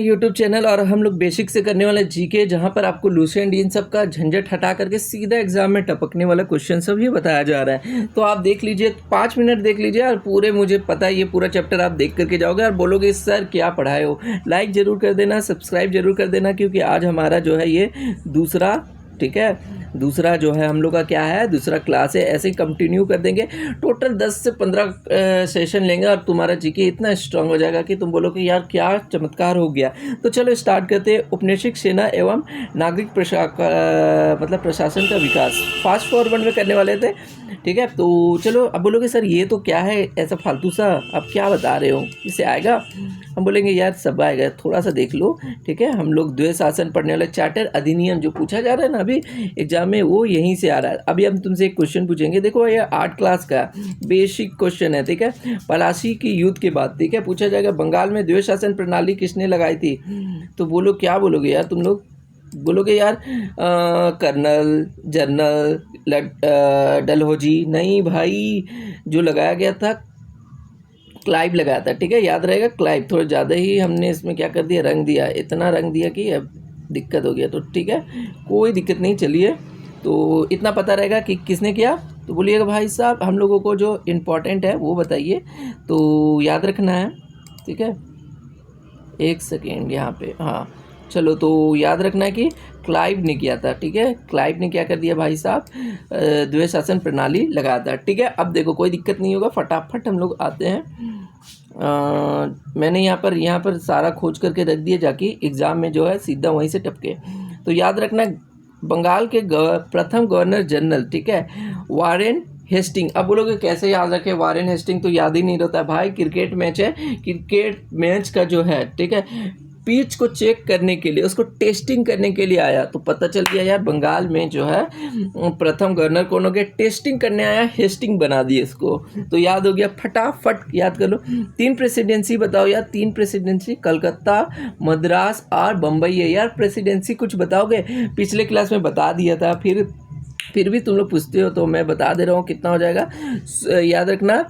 YouTube channel और हम लोग बेसिक से करने वाले जीके, जहां पर आपको लूसेंट इन सब का झंझट हटा करके सीधा एग्जाम में टपकने वाला क्वेश्चन सब ही बताया जा रहा है। तो आप देख लीजिए, 5 मिनट देख लीजिए और पूरे, मुझे पता है ये पूरा चैप्टर आप देख करके जाओगे और बोलोगे सर क्या पढ़ाए हो। लाइक ज़रूर कर देना, सब्सक्राइब जरूर कर देना, क्योंकि आज हमारा जो है ये दूसरा, ठीक है, दूसरा जो है हम लोग का क्या है, दूसरा क्लास है। ऐसे ही कंटिन्यू कर देंगे। टोटल 10 से 15 सेशन लेंगे और तुम्हारा जीके इतना स्ट्रांग हो जाएगा कि तुम बोलोगे यार क्या चमत्कार हो गया। तो चलो स्टार्ट करते हैं। उपनिवेशिक सेना एवं नागरिक प्रशासन का विकास फास्ट फॉरवर्ड में करने वाले थे, ठीक है। तो चलो, अब बोलोगे सर ये तो क्या है ऐसा फालतू सा, अब क्या बता रहे हो, इससे आएगा? हम बोलेंगे यार सब आएगा, थोड़ा सा देख लो, ठीक है। हम लोग द्वैध शासन पढ़ने वाले, चार्टर अधिनियम जो पूछा जा रहा है ना अभी एग्जाम में, वो यहीं से आ रहा है। अभी हम तुमसे एक क्वेश्चन पूछेंगे, देखो ये 8 क्लास का बेसिक क्वेश्चन है, ठीक है। पलासी की युद्ध के बाद, ठीक है, पूछा जाएगा बंगाल में द्वैध शासन प्रणाली किसने लगाई थी। तो बोलो क्या बोलोगे यार तुम लोग? बोलोगे यार कर्नल, जनरल, डलहौजी। नहीं भाई, जो लगाया गया था क्लाइव लगाया था, ठीक है, याद रहेगा। क्लाइव थोड़ा ज़्यादा ही हमने इसमें क्या कर दिया, रंग दिया, इतना रंग दिया कि अब दिक्कत हो गया। तो ठीक है, कोई दिक्कत नहीं, चलिए। तो इतना पता रहेगा कि किसने किया। तो बोलिएगा भाई साहब हम लोगों को जो इम्पोर्टेंट है वो बताइए, तो याद रखना है, ठीक है। एक सेकेंड यहाँ पे, हाँ चलो, तो याद रखना है कि क्लाइव ने किया था, ठीक है। क्लाइव ने क्या कर दिया भाई साहब, द्वैध शासन प्रणाली लगाया था, ठीक है। अब देखो कोई दिक्कत नहीं होगा, फटाफट हम लोग आते हैं। मैंने यहाँ पर सारा खोज करके रख दिया, जाके एग्ज़ाम में जो है सीधा वहीं से टपके। तो याद रखना, बंगाल के प्रथम गवर्नर जनरल, ठीक है, वारेन हेस्टिंग। अब बोलोगे कैसे याद रखे वारेन हेस्टिंग, तो याद ही नहीं रहता भाई। क्रिकेट मैच है, क्रिकेट मैच का जो है, ठीक है, पिच को चेक करने के लिए, उसको टेस्टिंग करने के लिए आया, तो पता चल गया यार बंगाल में जो है प्रथम गवर्नर कौन हो गया, टेस्टिंग करने आया, हेस्टिंग बना दिए इसको। तो याद हो गया, फटाफट याद कर लो। 3 प्रेसिडेंसी बताओ यार, 3 प्रेसिडेंसी, कलकत्ता, मद्रास और बम्बई है यार। प्रेसिडेंसी कुछ बताओगे, पिछले क्लास में बता दिया था, फिर भी तुम लोग पूछते हो, तो मैं बता दे रहा हूँ कितना हो जाएगा। याद रखना,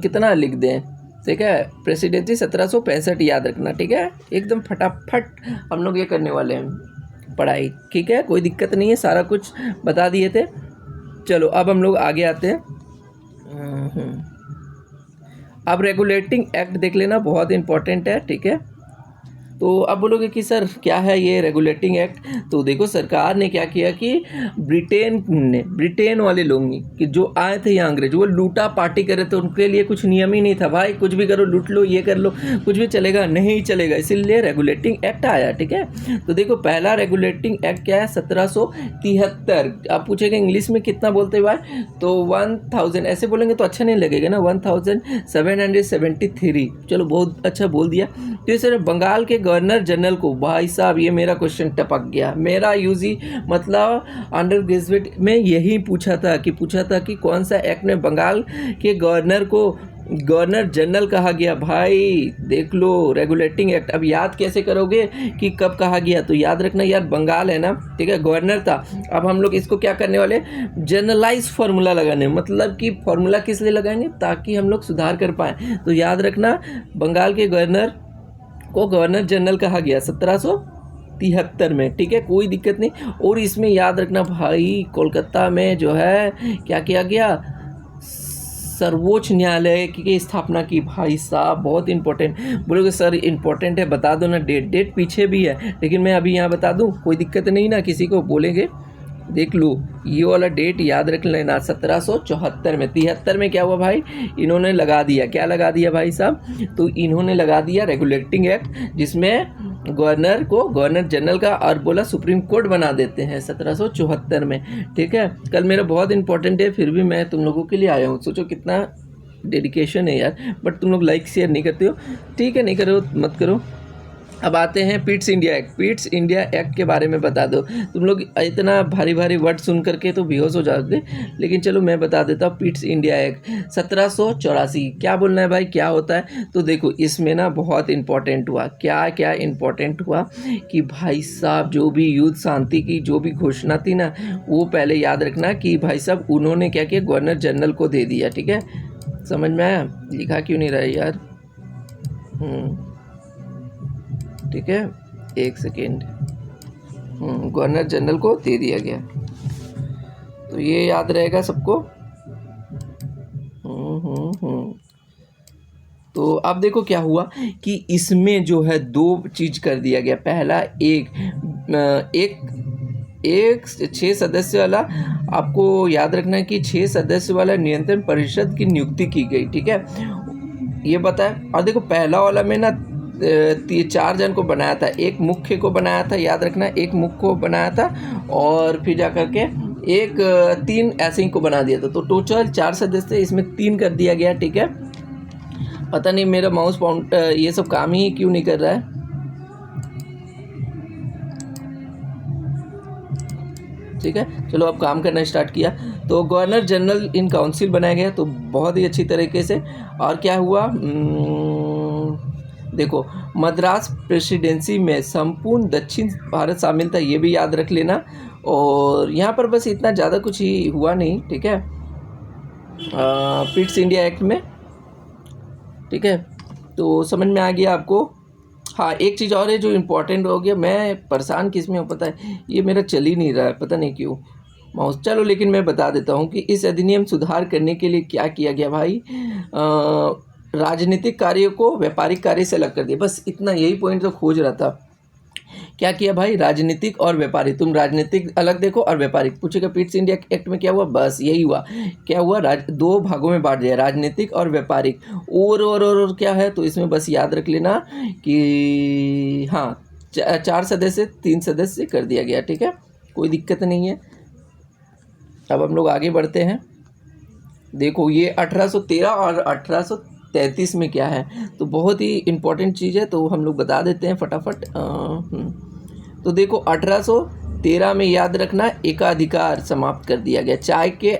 कितना लिख दें, ठीक है। प्रेसिडेंसी 1765 याद रखना, ठीक है। एकदम फटाफट हम लोग ये करने वाले हैं पढ़ाई, ठीक है, कोई दिक्कत नहीं है, सारा कुछ बता दिए थे। चलो अब हम लोग आगे आते हैं। अब रेगुलेटिंग एक्ट देख लेना, बहुत इंपॉर्टेंट है, ठीक है। तो अब बोलोगे कि सर क्या है ये रेगुलेटिंग एक्ट। तो देखो सरकार ने क्या किया कि ब्रिटेन वाले लोग कि जो आए थे यहाँ अंग्रेज, वो लूटा पार्टी कर रहे थे, उनके लिए कुछ नियम ही नहीं था भाई, कुछ भी करो, लूट लो, ये कर लो, कुछ भी चलेगा नहीं चलेगा, इसीलिए रेगुलेटिंग एक्ट आया, ठीक है। तो देखो पहला रेगुलेटिंग एक्ट क्या है, 1773। आप पूछेंगे इंग्लिश में कितना बोलते हैं भाई, तो 1000 ऐसे बोलेंगे तो अच्छा नहीं लगेगा ना, 1773। चलो बहुत अच्छा बोल दिया। तो ये सर बंगाल के गवर्नर जनरल को, भाई साहब ये मेरा क्वेश्चन टपक गया, मेरा यूजी मतलब अंडर ग्रेजुएट में यही पूछा था कि कौन सा एक्ट में बंगाल के गवर्नर को गवर्नर जनरल कहा गया। भाई देख लो रेगुलेटिंग एक्ट। अब याद कैसे करोगे कि कब कहा गया, तो याद रखना यार बंगाल है ना, ठीक है, गवर्नर था। अब हम लोग इसको क्या करने वाले, जनरलाइज फार्मूला लगाने, मतलब कि फार्मूला किस लिए लगाएंगे, ताकि हम लोग सुधार कर पाएँ। तो याद रखना बंगाल के गवर्नर को गवर्नर जनरल कहा गया 1773 में, ठीक है, कोई दिक्कत नहीं। और इसमें याद रखना भाई कोलकाता में जो है क्या किया गया, सर्वोच्च न्यायालय की स्थापना की। भाई साहब बहुत इंपॉर्टेंट। बोलोगे सर इंपॉर्टेंट है, बता दो ना, डेट पीछे भी है, लेकिन मैं अभी यहाँ बता दूँ, कोई दिक्कत नहीं ना, किसी को बोलेंगे देख लो, ये वाला डेट याद रख लेना, 1774 में। 73 में क्या हुआ भाई, इन्होंने लगा दिया, क्या लगा दिया भाई साहब, तो इन्होंने लगा दिया रेगुलेटिंग एक्ट, जिसमें गवर्नर को गवर्नर जनरल का और बोला सुप्रीम कोर्ट बना देते हैं 1774 में, ठीक है। कल मेरा बहुत इंपॉर्टेंट है, फिर भी मैं तुम लोगों के लिए आया हूँ, सोचो कितना डेडिकेशन है यार, बट तुम लोग लाइक शेयर नहीं करते हो, ठीक है, नहीं करो मत करो। अब आते हैं Pitt's India act. Pitt's India act के बारे में बता दो। तुम लोग इतना भारी भारी वर्ड सुन करके तो बेहोश हो जाओगे, लेकिन चलो मैं बता देता हूँ। पिट्स इंडिया एक्ट 1784, क्या बोलना है भाई, क्या होता है। तो देखो इसमें ना बहुत इंपॉर्टेंट हुआ, क्या क्या इंपॉर्टेंट हुआ कि भाई साहब जो भी युद्ध शांति की जो भी घोषणा थी ना, वो पहले याद रखना कि भाई साहब उन्होंने क्या किया, गवर्नर जनरल को दे दिया, ठीक है। समझ में आया, लिखा क्यों नहीं रहा यार। ठीक है, एक सेकेंड, गवर्नर जनरल को दे दिया गया, तो ये याद रहेगा सबको। तो अब देखो क्या हुआ कि इसमें जो है दो चीज कर दिया गया। पहला एक 6 सदस्य वाला, आपको याद रखना है कि 6 सदस्य वाला नियंत्रण परिषद की नियुक्ति की गई, ठीक है, ये बताया। और देखो पहला वाला में ना 4 जन को बनाया था, एक मुख्य को बनाया था, याद रखना, एक मुख्य को बनाया था, और फिर जा करके एक 3 ऐसे ही को बना दिया था। तो टोटल 4 सदस्य, इसमें 3 कर दिया गया, ठीक है। पता नहीं मेरा माउस पॉइंट ये सब काम ही क्यों नहीं कर रहा है। ठीक है, चलो अब काम करना स्टार्ट किया। तो गवर्नर जनरल इन काउंसिल बनाया गया, तो बहुत ही अच्छी तरीके से। और क्या हुआ, देखो मद्रास प्रेसिडेंसी में संपूर्ण दक्षिण भारत शामिल था, ये भी याद रख लेना। और यहाँ पर बस इतना ज़्यादा कुछ ही हुआ नहीं, ठीक है, पिट्स इंडिया एक्ट में, ठीक है, तो समझ में आ गया आपको। हाँ, एक चीज़ और है जो इम्पोर्टेंट हो गया, मैं परेशान किस में हूँ पता है, ये मेरा चल ही नहीं रहा है, पता नहीं क्यों माउस। चलो लेकिन मैं बता देता हूँ कि इस अधिनियम सुधार करने के लिए क्या किया गया भाई, राजनीतिक कार्यों को व्यापारिक कार्य से अलग कर दिया, बस इतना, यही पॉइंट तो खोज रहा था। क्या किया भाई, राजनीतिक और व्यापारिक, तुम राजनीतिक अलग देखो और व्यापारिक। पूछेगा पिट्स इंडिया एक्ट में क्या हुआ, बस यही हुआ। क्या हुआ, 2 भागों में बांट दिया, राजनीतिक और व्यापारिक। और क्या है, तो इसमें बस याद रख लेना कि हाँ 4 सदस्य 3 सदस्य कर दिया गया, ठीक है, कोई दिक्कत नहीं है। अब हम लोग आगे बढ़ते हैं। देखो ये 1813 और 1833 में क्या है, तो बहुत ही इम्पोर्टेंट चीज़ है, तो हम लोग बता देते हैं फटाफट। तो देखो 1813 में याद रखना एकाधिकार समाप्त कर दिया गया, चाय के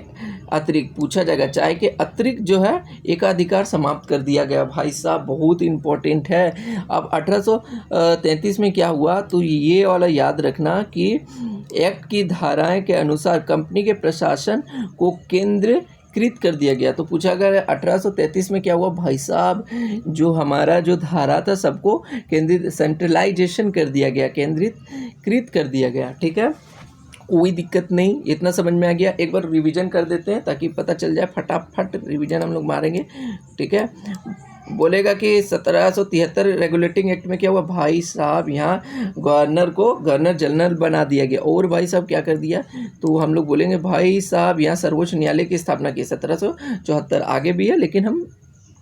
अतिरिक्त, पूछा जाएगा चाय के अतिरिक्त जो है एकाधिकार समाप्त कर दिया गया भाई साहब, बहुत इम्पोर्टेंट है। अब 1833 में क्या हुआ, तो ये वाला याद रखना कि एक्ट की धाराएं के अनुसार कंपनी के प्रशासन को केंद्रीकृत कर दिया गया। तो पूछा गया 1833 में क्या हुआ भाई साहब, जो हमारा जो धारा था सबको केंद्रित, सेंट्रलाइजेशन कर दिया गया, केंद्रीकृत कर दिया गया, ठीक है, कोई दिक्कत नहीं, इतना समझ में आ गया। एक बार रिवीजन कर देते हैं ताकि पता चल जाए, फटाफट रिवीजन हम लोग मारेंगे, ठीक है। बोलेगा कि 1773 रेगुलेटिंग एक्ट में क्या हुआ भाई साहब, यहाँ गवर्नर को गवर्नर जनरल बना दिया गया, और भाई साहब क्या कर दिया, तो हम लोग बोलेंगे भाई साहब यहाँ सर्वोच्च न्यायालय की स्थापना की 1774, आगे भी है लेकिन हम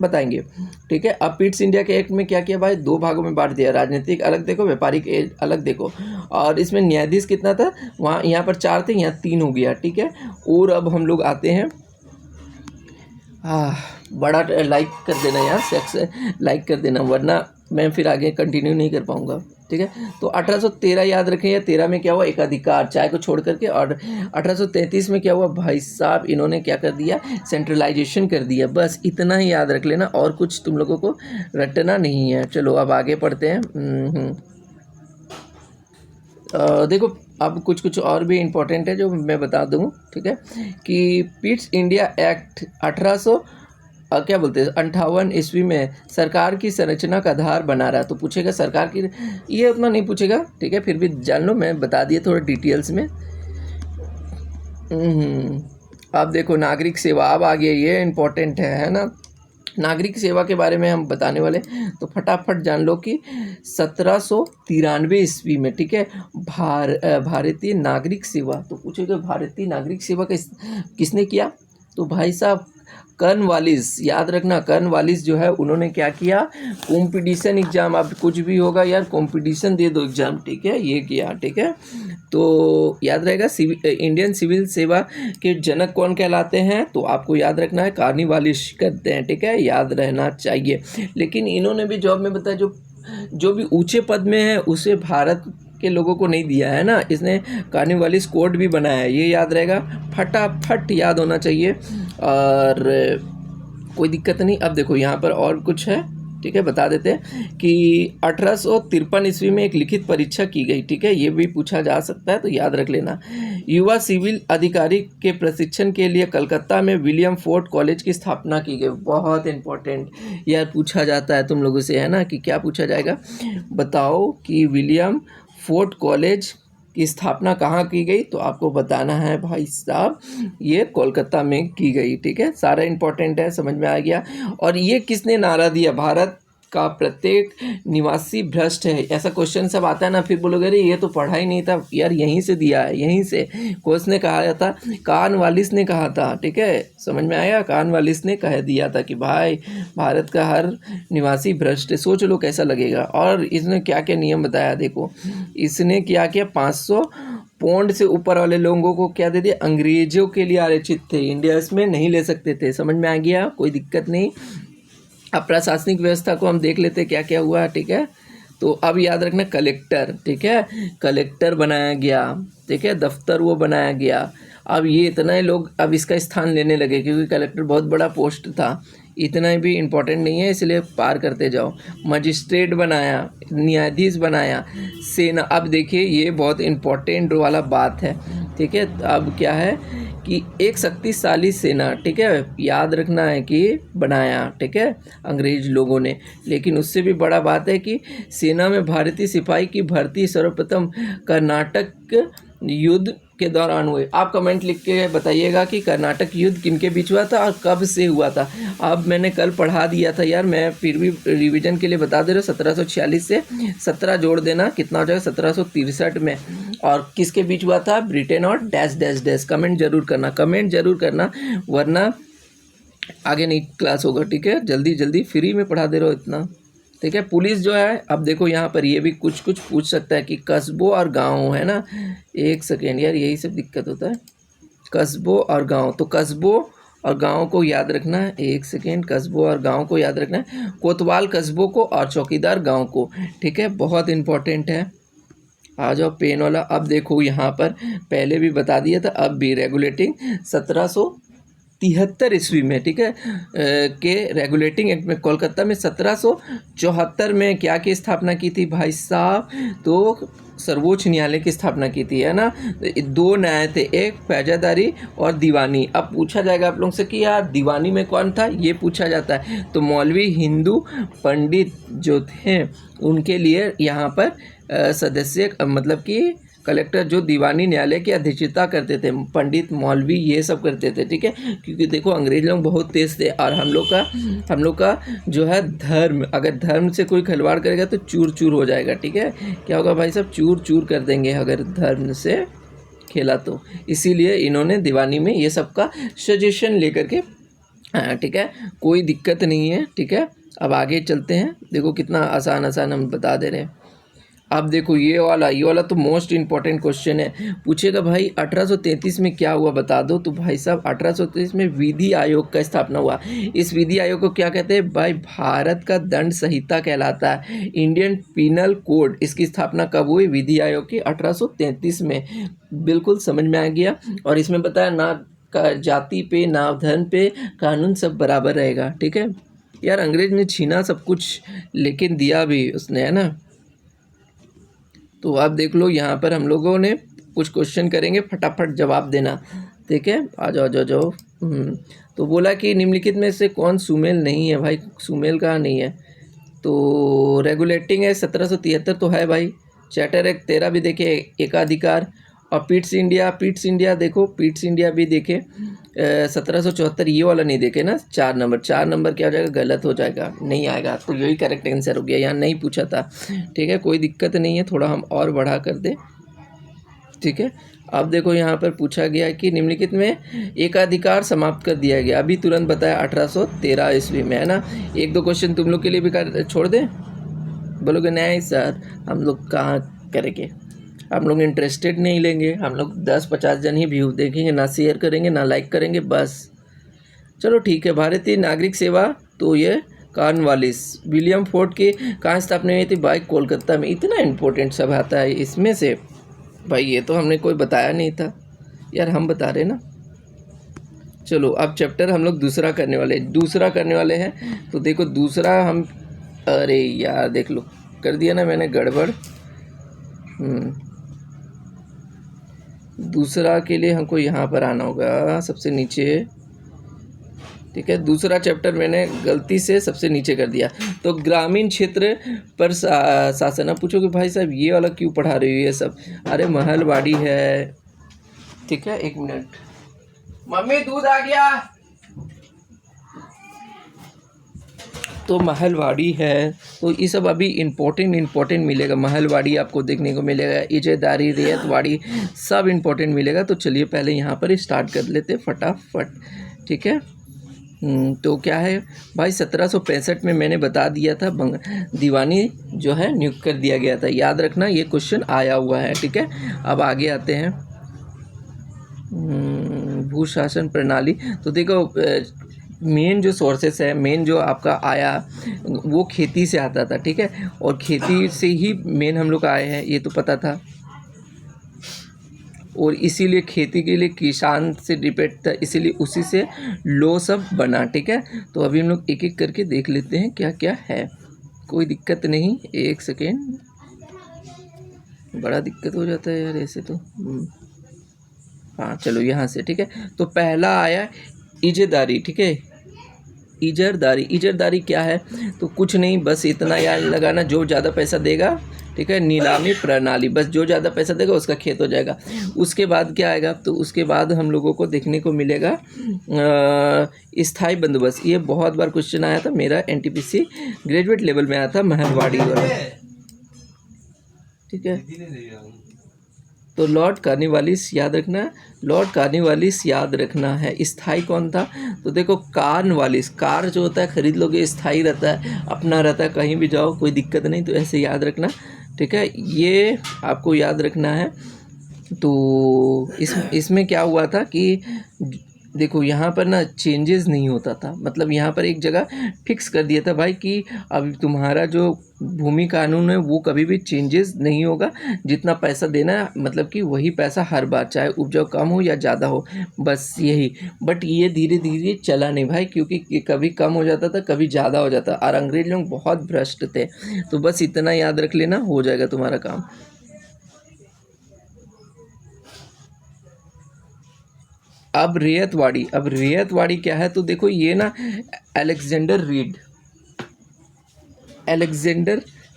बताएंगे, ठीक है। अब पिट्स इंडिया के एक्ट में क्या किया भाई, 2 भागों में बांट दिया, राजनीतिक अलग देखो, व्यापारिक अलग देखो। और इसमें न्यायाधीश कितना था, वहाँ यहाँ पर 4 थे, यहाँ 3 हो गया, ठीक है। और अब हम लोग आते हैं, बड़ा लाइक कर देना यार, सेक्स लाइक कर देना, वरना मैं फिर आगे कंटिन्यू नहीं कर पाऊँगा, ठीक है। तो 1813 याद रखें, या 13 में क्या हुआ, एकाधिकार, चाय को छोड़ करके। और 1833 में क्या हुआ भाई साहब, इन्होंने क्या कर दिया, सेंट्रलाइजेशन कर दिया, बस इतना ही याद रख लेना, और कुछ तुम लोगों को रटना नहीं है। चलो अब आगे पढ़ते हैं। देखो अब कुछ और भी इम्पोर्टेंट है जो मैं बता दूँ, ठीक है, कि पिट्स इंडिया एक्ट 58 ईस्वी में सरकार की संरचना का आधार बना रहा है। तो पूछेगा सरकार की, ये उतना नहीं पूछेगा, ठीक है, फिर भी जान लो, मैं बता दिया थोड़ा डिटेल्स में। अब देखो नागरिक सेवा, अब आ गया, ये इम्पोर्टेंट है ना, नागरिक सेवा के बारे में हम बताने वाले, तो फटाफट जान लो कि 1793 ईस्वी में, ठीक है, भारतीय नागरिक सेवा। तो पूछेगा भारतीय नागरिक सेवा किसने किया, तो भाई साहब कर्नवालिस, याद रखना कर्नवालिस जो है उन्होंने क्या किया, कंपटीशन एग्जाम, अब कुछ भी होगा यार कंपटीशन दे दो एग्जाम, ठीक है, ये किया, ठीक है। तो याद रहेगा इंडियन सिविल सेवा के जनक कौन कहलाते हैं, तो आपको याद रखना है कार्नवालिस कहते हैं, ठीक है, याद रहना चाहिए। लेकिन इन्होंने भी जॉब में बताया, जो भी ऊंचे पद में है उसे भारत के लोगों को नहीं दिया है ना, इसने कार्नवालिस कोड भी बनाया है, ये याद रहेगा, फटाफट याद होना चाहिए, और कोई दिक्कत नहीं। अब देखो यहाँ पर और कुछ है, ठीक है, बता देते हैं कि 1853 ईस्वी में एक लिखित परीक्षा की गई। ठीक है, ये भी पूछा जा सकता है तो याद रख लेना। युवा सिविल अधिकारी के प्रशिक्षण के लिए कलकत्ता में विलियम फोर्ड कॉलेज की स्थापना की गई। बहुत इंपॉर्टेंट यार, पूछा जाता है तुम लोगों से, है ना, कि क्या पूछा जाएगा, बताओ कि विलियम फोर्ड कॉलेज की स्थापना कहाँ की गई, तो आपको बताना है भाई साहब, ये कोलकाता में की गई। ठीक है, सारा इंपॉर्टेंट है, समझ में आ गया। और ये किसने नारा दिया, भारत का प्रत्येक निवासी भ्रष्ट है, ऐसा क्वेश्चन सब आता है ना, फिर बोलोगे अरे ये तो पढ़ा ही नहीं था यार, यहीं से दिया है, यहीं से कोर्स ने कहा था, कॉर्नवालिस ने कहा था। ठीक है, समझ में आया, कॉर्नवालिस ने कह दिया था कि भाई भारत का हर निवासी भ्रष्ट है। सोच लो कैसा लगेगा। और इसने क्या क्या नियम बताया, देखो इसने क्या किया, 500 पौंड से ऊपर वाले लोगों को क्या दे दिया, अंग्रेजों के लिए आरक्षित थे, इंडिया में नहीं ले सकते थे। समझ में आ गया, कोई दिक्कत नहीं। अब प्रशासनिक व्यवस्था को हम देख लेते क्या क्या हुआ। ठीक है, तो अब याद रखना कलेक्टर, ठीक है, कलेक्टर बनाया गया। ठीक है, दफ्तर वो बनाया गया। अब ये इतना ही लोग अब इसका स्थान लेने लगे क्योंकि कलेक्टर बहुत बड़ा पोस्ट था, इतना भी इम्पोर्टेंट नहीं है, इसलिए पार करते जाओ। मजिस्ट्रेट बनाया, न्यायाधीश बनाया, सेना। अब देखिए ये बहुत इम्पोर्टेंट वाला बात है। ठीक है, अब क्या है कि एक शक्तिशाली सेना, ठीक है, याद रखना है कि बनाया, ठीक है, अंग्रेज लोगों ने। लेकिन उससे भी बड़ा बात है कि सेना में भारतीय सिपाही की भर्ती सर्वप्रथम कर्नाटक युद्ध के दौरान हुए। आप कमेंट लिख के बताइएगा कि कर्नाटक युद्ध किनके बीच हुआ था और कब से हुआ था। अब मैंने कल पढ़ा दिया था यार, मैं फिर भी रिवीजन के लिए बता दे रहा हूँ। 1746 से 17 जोड़ देना, कितना हो जाएगा, 1763 में। और किसके बीच हुआ था, ब्रिटेन और डैश डैश डैश। कमेंट जरूर करना, कमेंट जरूर करना, वरना आगे नहीं क्लास होगा। ठीक है, जल्दी जल्दी फ्री में पढ़ा दे रहा हूँ इतना। ठीक है, पुलिस जो है, अब देखो यहाँ पर ये भी कुछ कुछ पूछ सकता है कि कस्बों और गाँव, है ना, एक सेकेंड यार, यही सब दिक्कत होता है, कस्बों और गाँव। तो कस्बों और गाँव को याद रखना है, एक सेकेंड, कस्बों और गाँव को याद रखना है, कोतवाल कस्बों को और चौकीदार गाँव को। ठीक है, बहुत इंपॉर्टेंट है। आ जाओ पेन वाला। अब देखो यहाँ पर पहले भी बता दिया था, अब भी रेगुलेटिंग 1773 ईस्वी में, ठीक है, के रेगुलेटिंग एक्ट में कोलकाता में 1774 में क्या की स्थापना की थी भाई साहब, तो सर्वोच्च न्यायालय की स्थापना की थी, है ना। दो न्याय थे, एक फौजदारी और दीवानी। अब पूछा जाएगा आप लोगों से कि यार दीवानी में कौन था, ये पूछा जाता है। तो मौलवी हिंदू पंडित जो थे उनके लिए यहाँ पर सदस्य, मतलब कि कलेक्टर जो दीवानी न्यायालय की अध्यक्षता करते थे, पंडित मौलवी ये सब करते थे। ठीक है, क्योंकि देखो अंग्रेज लोग बहुत तेज थे और हम लोग का जो है धर्म, अगर धर्म से कोई खिलवाड़ करेगा तो चूर चूर हो जाएगा। ठीक है, क्या होगा भाई साहब, चूर चूर कर देंगे अगर धर्म से खेला तो। इसीलिए इन्होंने दीवानी में ये सब का सजेशन लेकर के, ठीक है, कोई दिक्कत नहीं है। ठीक है, अब आगे चलते हैं। देखो कितना आसान आसान हम बता दे रहे हैं। अब देखो ये वाला तो मोस्ट इम्पॉर्टेंट क्वेश्चन है। पूछेगा भाई 1833 में क्या हुआ बता दो, तो भाई साहब 1833 में विधि आयोग का स्थापना हुआ। इस विधि आयोग को क्या कहते हैं भाई, भारत का दंड संहिता कहलाता है, इंडियन पीनल कोड। इसकी स्थापना कब हुई, विधि आयोग की 1833 में। बिल्कुल समझ में आ गया। और इसमें बताया ना का जाति पे ना धर्म पे कानून सब बराबर रहेगा। ठीक है यार, अंग्रेज ने छीना सब कुछ लेकिन दिया भी उसने, है ना। तो आप देख लो यहाँ पर हम लोगों ने कुछ क्वेश्चन करेंगे, फटाफट जवाब देना। ठीक है, आ जाओ जाओ जाओ। तो बोला कि निम्नलिखित में से कौन सुमेल नहीं है भाई, सुमेल कहाँ नहीं है, तो रेगुलेटिंग है 1773 तो है भाई, चार्टर एक्ट 13 भी देखे, एकाधिकार। और पिट्स इंडिया देखो, पिट्स इंडिया भी देखे 1774, ये वाला नहीं देखे ना। 4 नंबर क्या हो जाएगा, गलत हो जाएगा, नहीं आएगा, तो यही करेक्ट आंसर हो गया, यहाँ नहीं पूछा था। ठीक है, कोई दिक्कत नहीं है, थोड़ा हम और बढ़ा कर दे। ठीक है, अब देखो यहाँ पर पूछा गया कि निम्नलिखित में एकाधिकार समाप्त कर दिया गया, अभी तुरंत बताया 1813 ईस्वी में, है ना। एक दो क्वेश्चन तुम लोग के लिए भी छोड़ दें, बोलोगे नहीं सर हम लोग कहाँ करेंगे, हम लोग इंटरेस्टेड नहीं लेंगे, हम लोग 10-50 जन ही व्यू देखेंगे, ना शेयर करेंगे ना लाइक करेंगे बस। चलो ठीक है, भारतीय नागरिक सेवा, तो ये कॉर्नवालिस, विलियम फोर्ड की कहाँ स्थापना हुई थी भाई, कोलकाता में। इतना इम्पोर्टेंट सब आता है इसमें से भाई, ये तो हमने कोई बताया नहीं था यार, हम बता रहे ना। चलो अब चैप्टर हम लोग दूसरा करने वाले हैं। तो देखो दूसरा हम अरे यार देख लो, कर दिया ना मैंने गड़बड़। दूसरा के लिए हमको यहाँ पर आना होगा सबसे नीचे, ठीक है। दूसरा चैप्टर मैंने गलती से सबसे नीचे कर दिया। तो ग्रामीण क्षेत्र पर शासन। अब पूछो कि भाई साहब ये वाला क्यों पढ़ा रही हो ये सब? अरे महलवाड़ी है, ठीक है। 1 मिनट, मम्मी दूध आ गया। तो महलवाड़ी है, तो ये सब अभी इम्पोर्टेंट मिलेगा। महलवाड़ी आपको देखने को मिलेगा, इजेदारी, रियतवाड़ी, सब इम्पोर्टेंट मिलेगा। तो चलिए पहले यहाँ पर स्टार्ट कर लेते फटाफट, ठीक है। तो क्या है भाई, 1765 में मैंने बता दिया था दीवानी जो है नियुक्त कर दिया गया था। याद रखना ये क्वेश्चन आया हुआ है, ठीक है। अब आगे आते हैं, भूशासन प्रणाली। तो देखो मेन जो सोर्सेस है, मेन जो आपका आया वो खेती से आता था, ठीक है। और खेती से ही मेन हम लोग आए हैं, ये तो पता था। और इसीलिए खेती के लिए किसान से डिपेंड था, इसीलिए उसी से लो सब बना, ठीक है। तो अभी हम लोग एक एक करके देख लेते हैं क्या क्या है। कोई दिक्कत नहीं, 1 सेकेंड। बड़ा दिक्कत हो जाता है यार ऐसे तो। हाँ चलो यहाँ से, ठीक है। तो पहला आया इजरदारी, ठीक है। इजरदारी क्या है? तो कुछ नहीं, बस इतना याद लगाना, जो ज़्यादा पैसा देगा, ठीक है। नीलामी प्रणाली, बस जो ज़्यादा पैसा देगा उसका खेत हो जाएगा। उसके बाद क्या आएगा? तो उसके बाद हम लोगों को देखने को मिलेगा स्थायी बंदोबस्त। ये बहुत बार क्वेश्चन आया था मेरा, एनटीपीसी ग्रेजुएट लेवल में आया था, महलवाड़ी वाला, ठीक है। तो लॉर्ड कॉर्नवालिस याद रखना, लॉर्ड कॉर्नवालिस याद रखना है। स्थाई कौन था? तो देखो कॉर्नवालिस, कार जो होता है खरीद लोगे, स्थाई रहता है, अपना रहता है, कहीं भी जाओ कोई दिक्कत नहीं। तो ऐसे याद रखना, ठीक है। ये आपको याद रखना है। तो इसमें क्या हुआ था कि देखो यहाँ पर ना चेंजेस नहीं होता था, मतलब यहाँ पर एक जगह फिक्स कर दिया था भाई कि अब तुम्हारा जो भूमि कानून है वो कभी भी चेंजेस नहीं होगा, जितना पैसा देना है मतलब कि वही पैसा हर बार, चाहे उपजाऊ कम हो या ज़्यादा हो, बस यही। बट ये धीरे धीरे चला नहीं भाई, क्योंकि कभी कम हो जाता था, कभी ज़्यादा हो जाता, और अंग्रेज लोग बहुत भ्रष्ट थे। तो बस इतना याद रख लेना, हो जाएगा तुम्हारा काम। अब रियतवाड़ी क्या है? तो देखो ये ना अलेक्जेंडर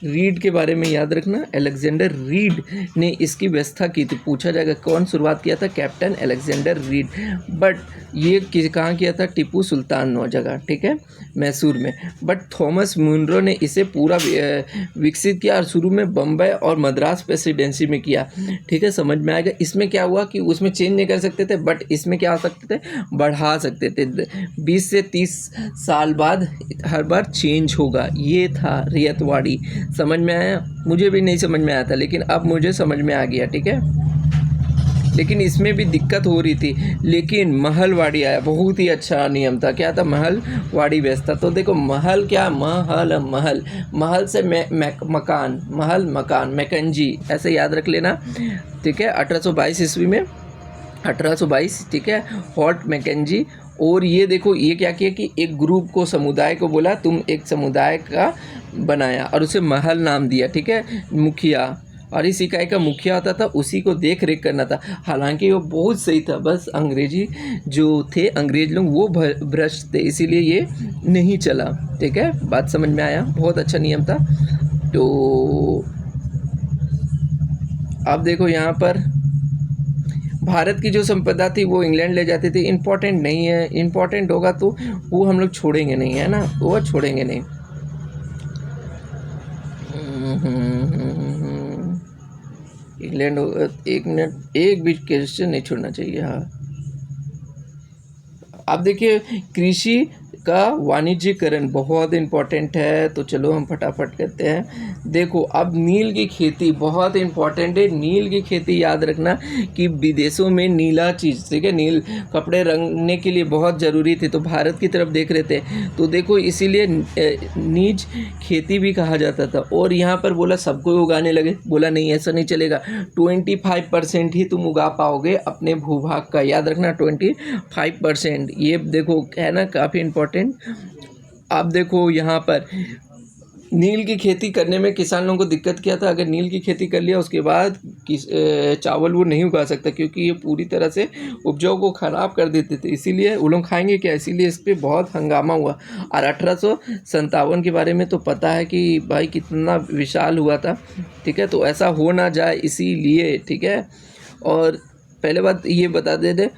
रीड के बारे में याद रखना। अलेक्जेंडर रीड ने इसकी व्यवस्था की थी। पूछा जाएगा कौन शुरुआत किया था? Captain Alexander read. बट ये कहाँ किया था? टीपू सुल्तान जगह, ठीक है, मैसूर में। बट थॉमस मुनरो ने इसे पूरा विकसित किया, और शुरू में बम्बई और मद्रास प्रेसिडेंसी में किया, ठीक है। समझ में आएगा। इसमें क्या हुआ कि उसमें चेंज नहीं कर सकते थे, बट इसमें क्या हो सकते थे? बढ़ा सकते थे। 20 से 30 साल बाद हर बार चेंज होगा। ये था रियतवाड़ी। समझ में आया? मुझे भी नहीं समझ में आया था, लेकिन अब मुझे समझ में आ गया, ठीक है। लेकिन इसमें भी दिक्कत हो रही थी, लेकिन महलवाड़ी आया, बहुत ही अच्छा नियम था। क्या था? महलवाड़ी व्यवस्था। तो देखो महल क्या, महल से मकान, महल मकान, मैकेंजी, ऐसे याद रख लेना, ठीक है। 1822 ईस्वी में, 1822, ठीक है, हॉर्ट मैकेंजी। और ये देखो ये क्या किया कि एक ग्रुप को, समुदाय को बोला तुम एक समुदाय का बनाया, और उसे महल नाम दिया, ठीक है, मुखिया। और इस इकाई का मुखिया होता था, उसी को देख रेख करना था। हालांकि वो बहुत सही था, बस अंग्रेजी जो थे, अंग्रेज लोग वो भ्रष्ट थे, इसीलिए ये नहीं चला, ठीक है। बात समझ में आया? बहुत अच्छा नियम था। तो अब देखो यहाँ पर भारत की जो संपदा थी वो इंग्लैंड ले जाती थी। इम्पोर्टेंट नहीं है, इम्पोर्टेंट होगा तो वो हम लोग छोड़ेंगे नहीं, है ना, वो छोड़ेंगे नहीं। इंग्लैंड, 1 मिनट, एक भी क्वेश्चन नहीं छोड़ना चाहिए। हाँ, अब देखिए कृषि का वाणिज्यकरण बहुत इम्पोर्टेंट है। तो चलो हम फटाफट करते हैं। देखो अब नील की खेती बहुत इम्पोर्टेंट है। नील की खेती याद रखना कि विदेशों में नीला चीज़, ठीक है, नील कपड़े रंगने के लिए बहुत ज़रूरी थी, तो भारत की तरफ देख रहे थे। तो देखो इसीलिए नीज खेती भी कहा जाता था। और यहाँ पर बोला सबको उगाने लगे, बोला नहीं ऐसा नहीं चलेगा, 25% ही तुम उगा पाओगे अपने भूभाग का। याद रखना 25%। ये देखो है ना काफ़ी इम्पोर्टेंट। अब देखो यहाँ पर नील की खेती करने में किसान लोगों को दिक्कत क्या था, अगर नील की खेती कर लिया उसके बाद चावल वो नहीं उगा सकता, क्योंकि ये पूरी तरह से उपजाऊ को ख़राब कर देते थे, इसीलिए वो लोग खाएंगे क्या, इसीलिए इस पर बहुत हंगामा हुआ। और 1857 के बारे में तो पता है कि भाई कितना विशाल हुआ था, ठीक है, तो ऐसा हो ना जाए इसीलिए, ठीक है। और पहले बात ये बता देते,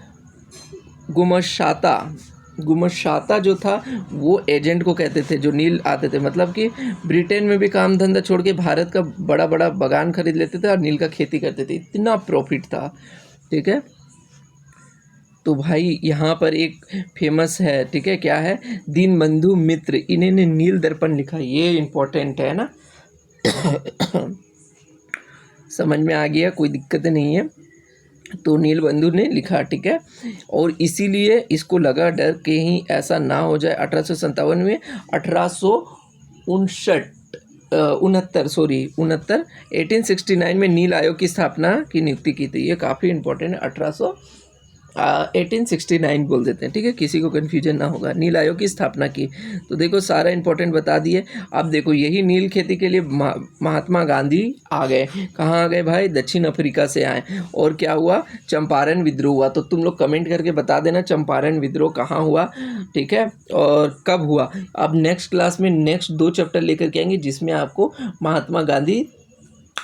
गुमशाता जो था वो एजेंट को कहते थे जो नील आते थे, मतलब कि ब्रिटेन में भी काम धंधा छोड़ के भारत का बड़ा बड़ा बागान खरीद लेते थे और नील का खेती करते थे, इतना प्रॉफिट था, ठीक है। तो भाई यहाँ पर एक फेमस है, ठीक है, क्या है, दीनबंधु मित्र, इन्होंने नील दर्पण लिखा, ये इम्पोर्टेंट है ना। समझ में आ गया, कोई दिक्कत नहीं है। तो नीलबंधु ने लिखा, ठीक है, और इसीलिए इसको लगा डर के ही ऐसा ना हो जाए 1857 में 1869 में नील आयोग की स्थापना की नियुक्ति की थी। ये काफ़ी इंपॉर्टेंट है, 1869 बोल देते हैं, ठीक है, किसी को कन्फ्यूजन ना होगा। नील आयोग की स्थापना की, तो देखो सारा इंपॉर्टेंट बता दिए। अब देखो यही नील खेती के लिए महात्मा गांधी आ गए। कहाँ आ गए भाई, दक्षिण अफ्रीका से आए। और क्या हुआ, चंपारण विद्रोह हुआ। तो तुम लोग कमेंट करके बता देना चंपारण विद्रोह कहाँ हुआ, ठीक है, और कब हुआ। अब नेक्स्ट क्लास में नेक्स्ट 2 चैप्टर लेकर के आएंगे, जिसमें आपको महात्मा गांधी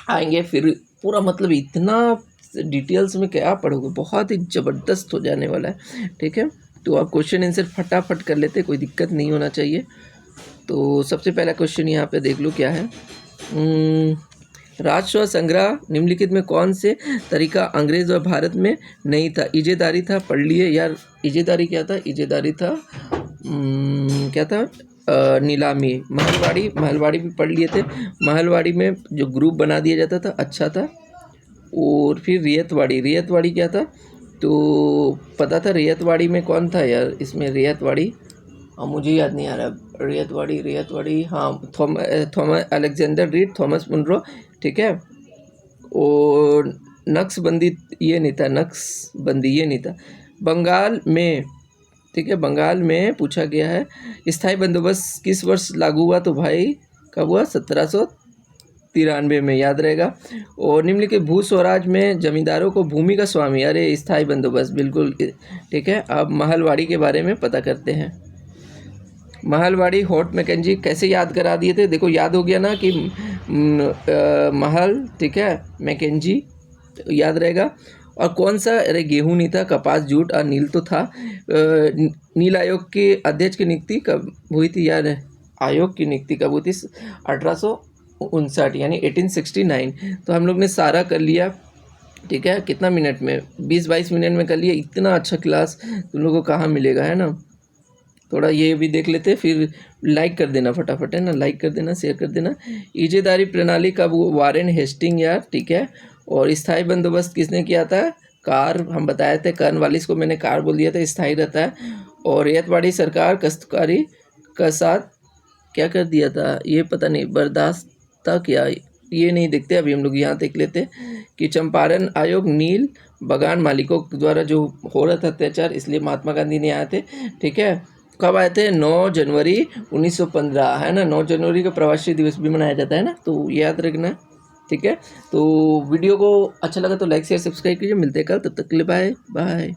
आएंगे, फिर पूरा मतलब इतना डिटेल्स में क्या पढ़ोगे, बहुत ही ज़बरदस्त हो जाने वाला है, ठीक है। तो आप क्वेश्चन आंसर फटाफट कर लेते, कोई दिक्कत नहीं होना चाहिए। तो सबसे पहला क्वेश्चन यहाँ पे देख लो क्या है, राजस्व संग्रह निम्नलिखित में कौन से तरीका अंग्रेज और भारत में नहीं था। इजेदारी था, पढ़ लिए यार, इजेदारी क्या था, इजेदारी था, क्या था, नीलामी। महलवाड़ी भी पढ़ लिए थे, महलवाड़ी में जो ग्रुप बना दिया जाता था, अच्छा था। और फिर रियतवाड़ी क्या था, तो पता था रियतवाड़ी में कौन था यार, इसमें रियतवाड़ी, अब मुझे याद नहीं आ रहा, रियतवाड़ी हाँ, Thomas Alexander Reid, Thomas Munro, ठीक है। और नक्शबंदी ये नहीं था। बंगाल में, ठीक है, बंगाल में पूछा गया है स्थायी बंदोबस्त किस वर्ष लागू हुआ, तो भाई कब हुआ, 1793 में, याद रहेगा। और निम्नलिखित भू स्वराज में जमींदारों को भूमि का स्वामी, अरे स्थायी बंदोबस्त, बिल्कुल ठीक है। अब महलवाड़ी के बारे में पता करते हैं। महलवाड़ी होर्ट मैकेंजी कैसे याद करा दिए थे, देखो याद हो गया ना कि महल, ठीक है, मैकेंजी याद रहेगा। और कौन सा, अरे गेहूं नहीं था, कपास, जूट और नील तो था। नील आयोग के अध्यक्ष की नियुक्ति कब हुई थी यार, आयोग की नियुक्ति कब हुई थी, 1859 यानी 1869। तो हम लोग ने सारा कर लिया, ठीक है, कितना मिनट में, 20-22 मिनट में कर लिया। इतना अच्छा क्लास तुम लोगों को कहाँ मिलेगा, है ना। थोड़ा ये भी देख लेते, फिर लाइक कर देना फटाफट, है ना, लाइक कर देना, शेयर कर देना। इजेदारी प्रणाली का वो वारेन हेस्टिंग यार, ठीक है। और स्थायी बंदोबस्त किसने किया था, कार, हम बताए थे, कर्नवालिस को मैंने कार बोल दिया था, स्थायी रहता है। और रेतवाड़ी सरकार काश्तकारी का साथ क्या कर दिया था, ये पता नहीं, बर्दाश्त था क्या, ये नहीं देखते, अभी हम लोग यहाँ देख लेते कि चंपारण आयोग नील बागान मालिकों द्वारा जो हो रहा था अत्याचार, इसलिए महात्मा गांधी ने आए थे, ठीक है। कब आए थे, 9 जनवरी 1915, है ना, 9 जनवरी का प्रवासी दिवस भी मनाया जाता है ना, तो याद रखना, ठीक है। तो वीडियो को अच्छा लगा तो लाइक शेयर सब्सक्राइब कीजिए, मिलते हैं कल, तब तक के लिए बाय बाय।